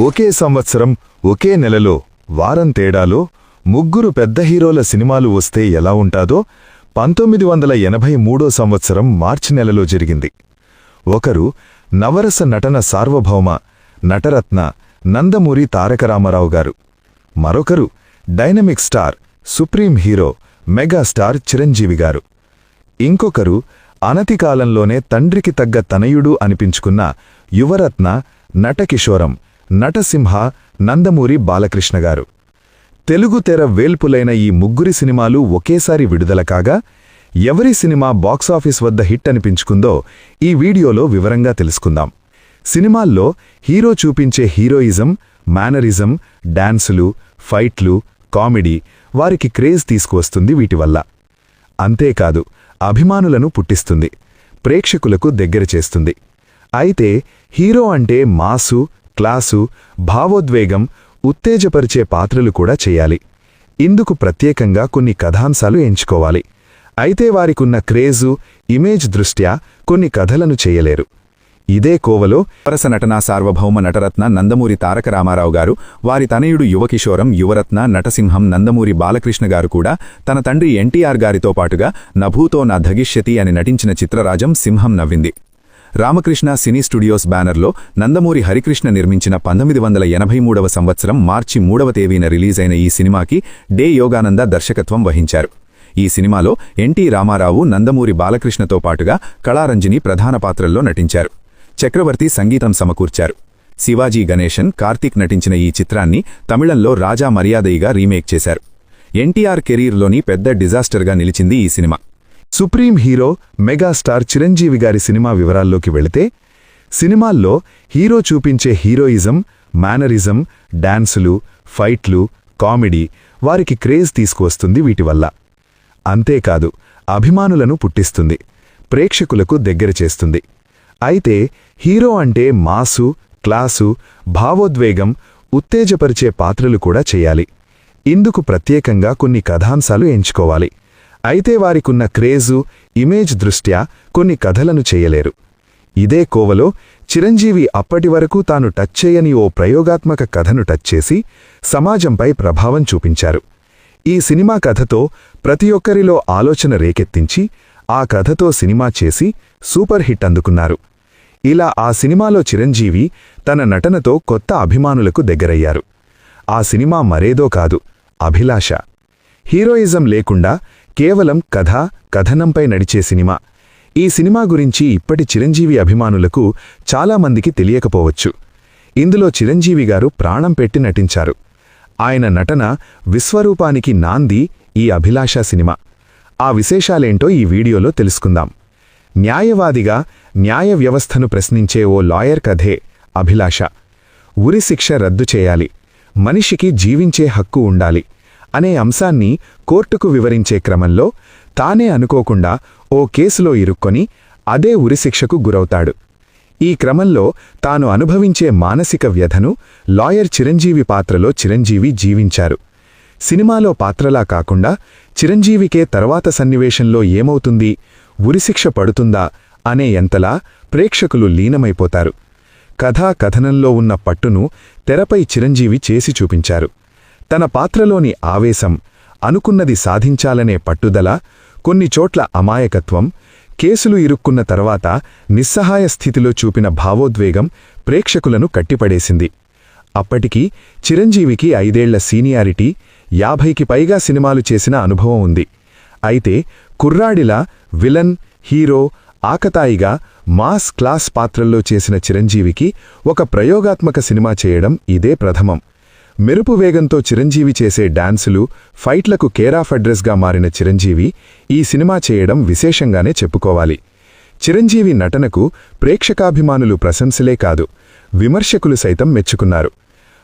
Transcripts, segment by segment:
ఒకే సంవత్సరం ఒకే నెలలో వారం తేడాలో ముగ్గురు పెద్ద హీరోల సినిమాలు వస్తే ఎలా ఉంటాదో 1983 సంవత్సరం మార్చి నెలలో జరిగింది. ఒకరు నవరస నటన సార్వభౌమ నటరత్న నందమూరి తారక రామారావు గారు, మరొకరు dynamic star supreme hero megastar Chiranjeevi గారు, ఇంకొకరు అనతికాలంలోనే తండ్రికి తగ్గ తనయుడు అనిపించుకున్న యువరత్న నటకిషోరం నటసింహ నందమూరి బాలకృష్ణ గారు. తెలుగు తెర వేల్పులైన ఈ ముగ్గురి సినిమాలు ఒకేసారి విడుదల కాగా ఎవరి సినిమా బాక్సాఫీస్ వద్ద హిట్ అనిపించుకుందో ఈ వీడియోలో వివరంగా తెలుసుకుందాం. సినిమాల్లో హీరో చూపించే హీరోయిజం, మేనరిజం, డాన్సులు, ఫైట్లు, కామెడీ వారికి క్రేజ్ తీసుకువస్తుంది. వీటివల్ల అంతేకాదు అభిమానులను పుట్టిస్తుంది, ప్రేక్షకులకు దగ్గర చేస్తుంది. అయితే హీరో అంటే మాసు, క్లాసు, భావోద్వేగం, ఉత్తేజపరిచే పాత్రలు కూడా చేయాలి. ఇందుకు ప్రత్యేకంగా కొన్ని కథాంశాలు ఎంచుకోవాలి. అయితే వారికున్న క్రేజు, ఇమేజ్ దృష్ట్యా కొన్ని కథలను చేయలేరు. ఇదే కోవలో నవరస నటనా సార్వభౌమ నటరత్న నందమూరి తారక రామారావు గారు, వారి తనయుడు యువకిషోరం యువరత్న నటసింహం నందమూరి బాలకృష్ణ గారు కూడా తన తండ్రి ఎన్టీఆర్ గారితో పాటుగా నభూతో నా ధగిష్యతి అని నటించిన చిత్రరాజం సింహం నవ్వింది. రామకృష్ణ సినీ స్టూడియోస్ బ్యానర్లో నందమూరి హరికృష్ణ నిర్మించిన 1983 సంవత్సరం మార్చి 3వ తేదీన రిలీజైన ఈ సినిమాకి డే యోగానంద దర్శకత్వం వహించారు. ఈ సినిమాలో ఎన్టీ రామారావు, నందమూరి బాలకృష్ణతో పాటుగా కళారంజని ప్రధాన పాత్రల్లో నటించారు. చక్రవర్తి సంగీతం సమకూర్చారు. శివాజీ గణేశన్, కార్తీక్ నటించిన ఈ చిత్రాన్ని తమిళంలో రాజా మర్యాదయిగా రీమేక్ చేశారు. ఎన్టీఆర్ కెరీర్లోని పెద్ద డిజాస్టర్గా నిలిచింది ఈ cinema. Supreme hero megastar Chiranjeevi గారి సినిమా వివరాల్లోకి వెళితే, సినిమాల్లో హీరో చూపించే హీరోయిజం, మేనరిజం, డాన్సులు, ఫైట్లు, కామెడీ వారికి క్రేజ్ తీసుకువస్తుంది. వీటివల్ల అంతేకాదు అభిమానులను పుట్టిస్తుంది, ప్రేక్షకులకు దగ్గర చేస్తుంది. అయితే హీరో అంటే మాసు, క్లాసు, భావోద్వేగం, ఉత్తేజపరిచే పాత్రలు కూడా చేయాలి. ఇందుకు ప్రత్యేకంగా కొన్ని కథాంశాలు ఎంచుకోవాలి. అయితే వారికున్న క్రేజు, ఇమేజ్ దృష్ట్యా కొన్ని కథలను చేయలేరు. ఇదే కోవలో చిరంజీవి అప్పటివరకు తాను టచ్ చేయని ఓ ప్రయోగాత్మక కథను టచ్ చేసి సమాజంపై ప్రభావం చూపించారు. ఈ సినిమా కథతో ప్రతి ఒక్కరిలో ఆలోచన రేకెత్తించి ఆ కథతో సినిమా చేసి సూపర్ హిట్ అందుకున్నారు. ఇలా ఆ సినిమాలో చిరంజీవి తన నటనతో కొత్త అభిమానులకు దగ్గరయ్యారు. ఆ సినిమా మరేదో కాదు, అభిలాష. హీరోయిజం లేకుండా కేవలం కథ, కథనంపై నడిచే సినిమా. ఈ సినిమా గురించి ఇప్పటి చిరంజీవి అభిమానులకు చాలామందికి తెలియకపోవచ్చు. ఇందులో చిరంజీవి గారు ప్రాణం పెట్టి నటించారు. ఆయన నటన విశ్వరూపానికి నాంది ఈ అభిలాష సినిమా. ఆ విశేషాలేంటో ఈ వీడియోలో తెలుసుకుందాం. న్యాయవాదిగా న్యాయ వ్యవస్థను ప్రశ్నించే ఓ లాయర్ కథే అభిలాష. ఉరిశిక్ష రద్దు చేయాలి, మనిషికి జీవించే హక్కు ఉండాలి అనే అంశాన్ని కోర్టుకు వివరించే క్రమంలో తానే అనుకోకుండా ఓ కేసులో ఇరుక్కొని అదే ఉరిశిక్షకు గురవుతాడు. ఈ క్రమంలో తాను అనుభవించే మానసిక వ్యధను లాయర్ చిరంజీవి పాత్రలో చిరంజీవి జీవించారు. సినిమాలో పాత్రలా కాకుండా చిరంజీవికే తర్వాత సన్నివేశంలో ఏమవుతుంది, ఉరిశిక్ష పడుతుందా అనే ఎంతలా ప్రేక్షకులు లీనమైపోతారు. కథా కథనంలో ఉన్న పట్టును తెరపై చిరంజీవి చేసి చూపించారు. తన పాత్రలోని ఆవేశం, అనుకున్నది సాధించాలనే పట్టుదల, కొన్ని చోట్ల అమాయకత్వం, కేసులు ఇరుక్కున్న తర్వాత నిస్సహాయ స్థితిలో చూపిన భావోద్వేగం ప్రేక్షకులను కట్టిపడేసింది. అప్పటికి చిరంజీవికి 5 ఏళ్ల సీనియారిటీ, 50కి పైగా సినిమాలు చేసిన అనుభవం ఉంది. అయితే కుర్రాడిలా విలన్, హీరో, ఆకతాయిగా మాస్ క్లాస్ పాత్రల్లో చేసిన చిరంజీవికి ఒక ప్రయోగాత్మక సినిమా చేయడం ఇదే ప్రథమం. మెరుపు వేగంతో చిరంజీవి చేసే డాన్సులు, ఫైట్లకు కేరాఫ్ అడ్రస్గా మారిన చిరంజీవి ఈ సినిమా చేయడం విశేషంగానే చెప్పుకోవాలి. చిరంజీవి నటనకు ప్రేక్షకాభిమానులు ప్రశంసలే కాదు, విమర్శకులు సైతం మెచ్చుకున్నారు.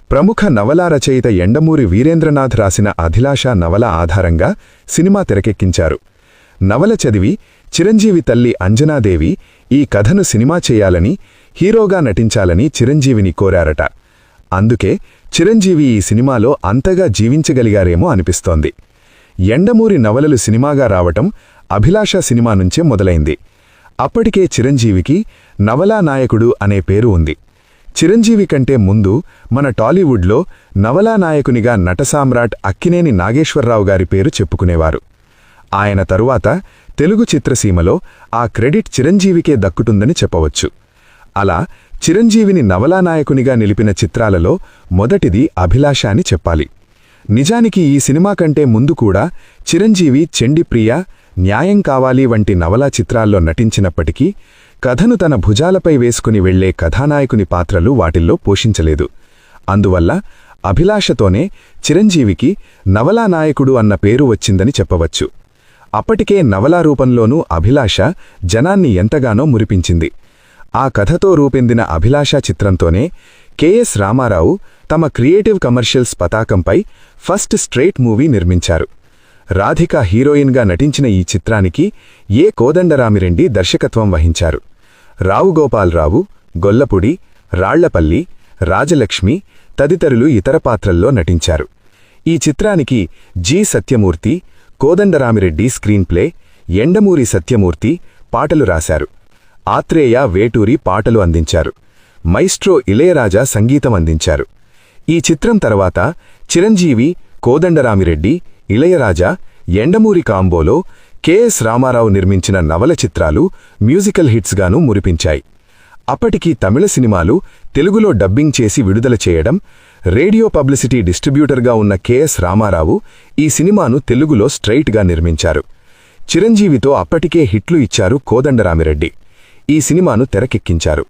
ప్రముఖ నవలా రచయిత యండమూరి వీరేంద్రనాథ్ రాసిన అభిలాష నవల ఆధారంగా సినిమా తెరకెక్కించారు. నవల చదివి చిరంజీవి తల్లి అంజనాదేవి ఈ కథను సినిమా చేయాలని, హీరోగా నటించాలని చిరంజీవిని కోరారట. అందుకే చిరంజీవి ఈ సినిమాలో అంతగా జీవించగలిగారేమో అనిపిస్తోంది. యండమూరి నవలలు సినిమాగా రావటం అభిలాష సినిమా నుంచే మొదలైంది. అప్పటికే చిరంజీవికి నవలా నాయకుడు అనే పేరు ఉంది. చిరంజీవి కంటే ముందు మన టాలీవుడ్లో నవలా నాయకునిగా నటసామ్రాట్ అక్కినేని నాగేశ్వరరావు గారి పేరు చెప్పుకునేవారు. ఆయన తరువాత తెలుగు చిత్రసీమలో ఆ క్రెడిట్ చిరంజీవికే దక్కుతుందని చెప్పవచ్చు. అలా చిరంజీవిని నవలానాయకునిగా నిలిపిన చిత్రాలలో మొదటిది అభిలాష అని చెప్పాలి. నిజానికి ఈ సినిమా కంటే ముందు కూడా చిరంజీవి చెండిప్రియ, న్యాయం కావాలి వంటి నవలా చిత్రాల్లో నటించినప్పటికీ కథను తన భుజాలపై వేసుకుని వెళ్లే కథానాయకుని పాత్రలు వాటిల్లో పోషించలేదు. అందువల్ల అభిలాషతోనే చిరంజీవికి నవలానాయకుడు అన్న పేరు వచ్చిందని చెప్పవచ్చు. అప్పటికే నవలా రూపంలోనూ అభిలాష జనాన్ని ఎంతగానో మురిపించింది. ఆ కథతో రూపొందిన అభిలాష చిత్రంతోనే కెఎస్ రామారావు తమ క్రియేటివ్ కమర్షియల్స్ పతాకంపై ఫస్ట్ స్ట్రెయిట్ మూవీ నిర్మించారు. రాధిక హీరోయిన్గా నటించిన ఈ చిత్రానికి ఏ కోదండరామిరెడ్డి దర్శకత్వం వహించారు. రావుగోపాలరావు, గొల్లపూడి, రాళ్లపల్లి, రాజలక్ష్మి తదితరులు ఇతర పాత్రల్లో నటించారు. ఈ చిత్రానికి జి సత్యమూర్తి, కోదండరామిరెడ్డి స్క్రీన్ప్లే, ఎండమూరి సత్యమూర్తి పాటలు రాశారు. ఆత్రేయ, వేటూరి పాటలు అందించారు. మైస్ట్రో ఇళయరాజా సంగీతం అందించారు. ఈ చిత్రం తర్వాత చిరంజీవి, కోదండరామిరెడ్డి, ఇళయరాజా, ఎండమూరి కాంబోలో కెఎస్ రామారావు నిర్మించిన నవల చిత్రాలు మ్యూజికల్ హిట్స్గానూ మురిపించాయి. అప్పటికి తమిళ సినిమాలు తెలుగులో డబ్బింగ్ చేసి విడుదల చేయడం, రేడియో పబ్లిసిటీ డిస్ట్రిబ్యూటర్గా ఉన్న కెఎస్ రామారావు ఈ సినిమాను తెలుగులో స్ట్రెయిట్గా నిర్మించారు. చిరంజీవితో అప్పటికే హిట్లు ఇచ్చారు కోదండరామిరెడ్డి. ఈ సినిమాను తెరకెక్కించారు.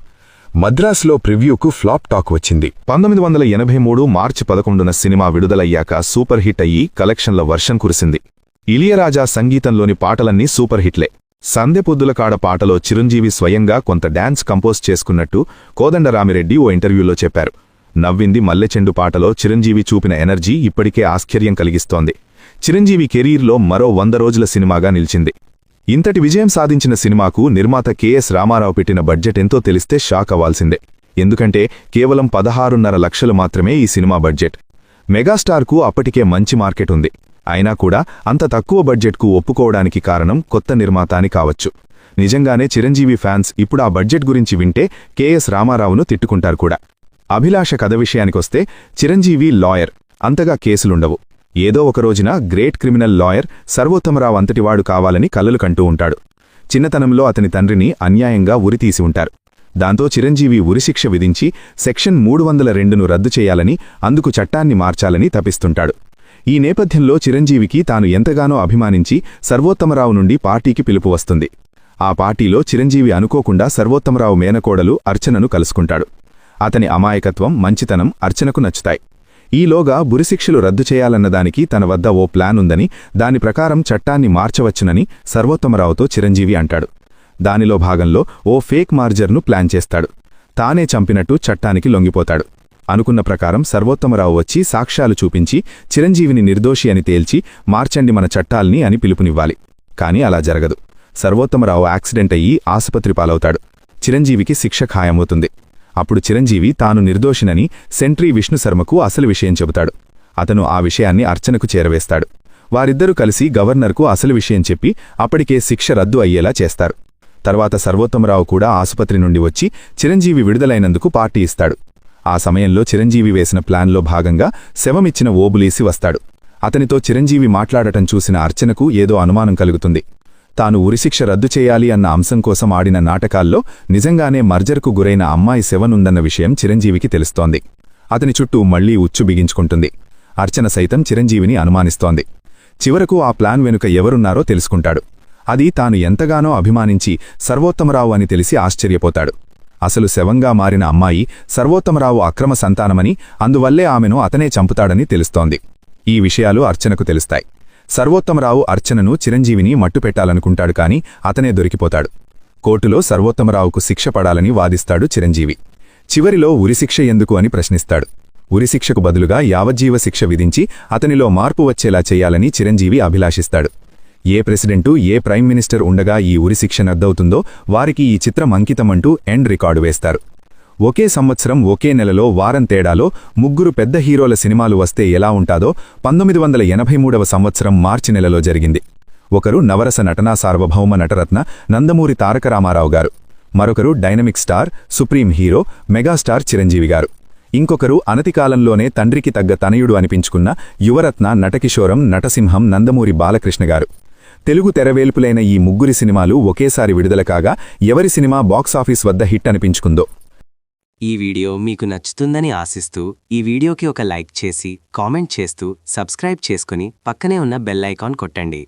మద్రాసులో ప్రివ్యూకు ఫ్లాప్ టాక్ వచ్చింది. 1983 మార్చి 11న సినిమా విడుదలయ్యాక సూపర్ హిట్ అయ్యి కలెక్షన్ల వర్షం కురిసింది. ఇళయరాజా సంగీతంలోని పాటలన్నీ సూపర్ హిట్లే. సందెపొద్దుల కాడ పాటలో చిరంజీవి స్వయంగా కొంత డాన్స్ కంపోజ్ చేసుకున్నట్టు కోదండరామిరెడ్డి ఓ ఇంటర్వ్యూలో చెప్పారు. నవ్వింది మల్లెచెండు పాటలో చిరంజీవి చూపిన ఎనర్జీ ఇప్పటికే ఆశ్చర్యం కలిగిస్తోంది. చిరంజీవి కెరీర్లో మరో 100 రోజుల సినిమాగా నిలిచింది. ఇంతటి విజయం సాధించిన సినిమాకు నిర్మాత కెఎస్ రామారావు పెట్టిన బడ్జెట్ ఎంతో తెలిస్తే షాక్ అవ్వాల్సిందే. ఎందుకంటే కేవలం 16.5 లక్షలు మాత్రమే ఈ సినిమా బడ్జెట్. మెగాస్టార్కు అప్పటికే మంచి మార్కెట్ ఉంది. అయినా కూడా అంత తక్కువ బడ్జెట్కు ఒప్పుకోవడానికి కారణం కొత్త నిర్మాత అని కావచ్చు. నిజంగానే చిరంజీవి ఫ్యాన్స్ ఇప్పుడు ఆ బడ్జెట్ గురించి వింటే కెఎస్ రామారావును తిట్టుకుంటారు కూడా. అభిలాష కథ విషయానికొస్తే చిరంజీవి లాయర్, అంతగా కేసులుండవు. ఏదో ఒక రోజున గ్రేట్ క్రిమినల్ లాయర్ సర్వోత్తమరావు అంతటివాడు కావాలని కలలు కంటూ ఉంటాడు. చిన్నతనంలో అతని తండ్రిని అన్యాయంగా ఉరితీసి ఉంటారు. దాంతో చిరంజీవి ఉరిశిక్ష విధించి సెక్షన్ 302ను రద్దు చేయాలని, అందుకు చట్టాన్ని మార్చాలని తపిస్తుంటాడు. ఈ నేపథ్యంలో చిరంజీవికి తాను ఎంతగానో అభిమానించి సర్వోత్తమరావు నుండి పార్టీకి పిలుపు వస్తుంది. ఆ పార్టీలో చిరంజీవి అనుకోకుండా సర్వోత్తమరావు మేనకోడలు అర్చనను కలుసుకుంటాడు. అతని అమాయకత్వం, మంచితనం అర్చనకు నచ్చుతాయి. ఈలోగా ఉరిశిక్షలు రద్దు చేయాలన్నదానికి తన వద్ద ఓ ప్లాన్ ఉందని, దాని ప్రకారం చట్టాన్ని మార్చవచ్చునని సర్వోత్తమరావుతో చిరంజీవి అంటాడు. దానిలో భాగంలో ఓ ఫేక్ మార్జర్ను ప్లాన్ చేస్తాడు. తానే చంపినట్టు చట్టానికి లొంగిపోతాడు. అనుకున్న ప్రకారం సర్వోత్తమరావు వచ్చి సాక్ష్యాలు చూపించి చిరంజీవిని నిర్దోషి అని తేల్చి మార్చండి మన చట్టాల్ని అని పిలుపునివ్వాలి. కాని అలా జరగదు. సర్వోత్తమరావు యాక్సిడెంట్ అయ్యి ఆసుపత్రి పాలవుతాడు. చిరంజీవికి శిక్ష ఖాయమవుతుంది. అప్పుడు చిరంజీవి తాను నిర్దోషినని సెంట్రీ విష్ణుశర్మకు అసలు విషయం చెబుతాడు. అతను ఆ విషయాన్ని అర్చనకు చేరవేస్తాడు. వారిద్దరూ కలిసి గవర్నర్కు అసలు విషయం చెప్పి అప్పటికే శిక్ష రద్దు అయ్యేలా చేస్తారు. తర్వాత సర్వోత్తమరావు కూడా ఆసుపత్రి నుండి వచ్చి చిరంజీవి విడుదలైనందుకు పార్టీ ఇస్తాడు. ఆ సమయంలో చిరంజీవి వేసిన ప్లాన్లో భాగంగా శవమిచ్చిన ఓబులీసి వస్తాడు. అతనితో చిరంజీవి మాట్లాడటం చూసిన అర్చనకు ఏదో అనుమానం కలుగుతుంది. తాను ఉరిశిక్ష రద్దు చేయాలి అన్న అంశం కోసం ఆడిన నాటకాల్లో నిజంగానే మర్జర్కు గురైన అమ్మాయి శవనుందన్న విషయం చిరంజీవికి తెలుస్తోంది. అతని చుట్టూ మళ్లీ ఉచ్చు బిగించుకుంటుంది. అర్చన సైతం చిరంజీవిని అనుమానిస్తోంది. చివరకు ఆ ప్లాన్ వెనుక ఎవరున్నారో తెలుసుకుంటాడు. అది తాను ఎంతగానో అభిమానించి సర్వోత్తమరావు అని తెలిసి ఆశ్చర్యపోతాడు. అసలు శవంగా మారిన అమ్మాయి సర్వోత్తమరావు అక్రమ సంతానమని, అందువల్లే ఆమెను అతనే చంపుతాడని తెలుస్తోంది. ఈ విషయాలు అర్చనకు తెలుస్తాయి. సర్వోత్తమరావు అర్చనను, చిరంజీవిని మట్టుపెట్టాలనుకుంటాడు కాని అతనే దొరికిపోతాడు. కోర్టులో సర్వోత్తమరావుకు శిక్ష పడాలని వాదిస్తాడు చిరంజీవి. చివరిలో ఉరిశిక్ష ఎందుకు అని ప్రశ్నిస్తాడు. ఉరిశిక్షకు బదులుగా యావజ్జీవ శిక్ష విధించి అతనిలో మార్పు వచ్చేలా చేయాలని చిరంజీవి అభిలాషిస్తాడు. ఏ ప్రెసిడెంటు, ఏ ప్రైమ్ మినిస్టర్ ఉండగా ఈ ఉరిశిక్ష రద్దవుతుందో వారికి ఈ చిత్రం అంకితమంటూ ఎండ్ రికార్డు వేస్తారు. ఒకే సంవత్సరం, ఒకే నెలలో, వారం తేడాలో 3 పెద్ద హీరోల సినిమాలు వస్తే ఎలా ఉంటాదో 1983వ సంవత్సరం మార్చి నెలలో జరిగింది. ఒకరు నవరస నటనా సార్వభౌమ నటరత్న నందమూరి తారక రామారావు గారు. మరొకరు dynamic star supreme hero megastar Chiranjeevi గారు. ఇంకొకరు అనతికాలంలోనే తండ్రికి తగ్గ తనయుడు అనిపించుకున్న యువరత్న నటకిషోరం నటసింహం నందమూరి బాలకృష్ణ గారు. తెలుగు తెరవేల్పులైన ఈ ముగ్గురి సినిమాలు ఒకేసారి విడుదల కాగా ఎవరి సినిమా బాక్సాఫీస్ వద్ద హిట్ అనిపించుకుందో. ఈ వీడియో మీకు నచ్చుతుందని ఆశిస్తూ ఈ వీడియోకి ఒక లైక్ చేసి కామెంట్ చేస్తూ సబ్స్క్రైబ్ చేసుకుని పక్కనే ఉన్న బెల్ ఐకాన్ కొట్టండి.